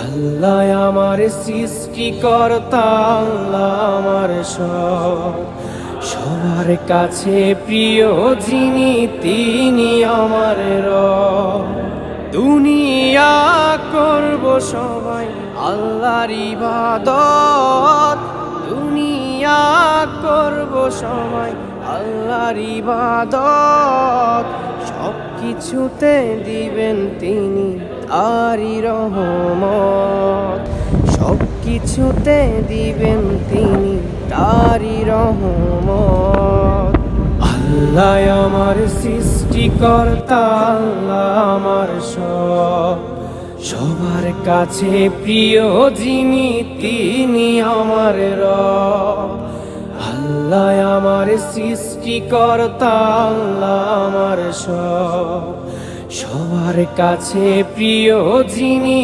আল্লাহ আমার সৃষ্টিকর্তা, আল্লাহ আমার সব, সবার কাছে প্রিয় যিনি তিনি আমার রব। দুনিয়া করব সবাই আল্লাহর ইবাদত, দুনিয়া করব সবাই আল্লাহর ইবাদত, সব কিছুতে দিবেন তিনি তারই রহমত, সব কিছুতে দিবেন তিনি তারই রহমত। আল্লাহ আমার সৃষ্টিকর্তা, আল্লাহ আমার সব, সবার কাছে প্রিয় যিনি তিনি আমার রব। আল্লাহ আমার সৃষ্টিকর্তা, আল্লাহ আমার সব, সবার কাছে প্রিয় যিনি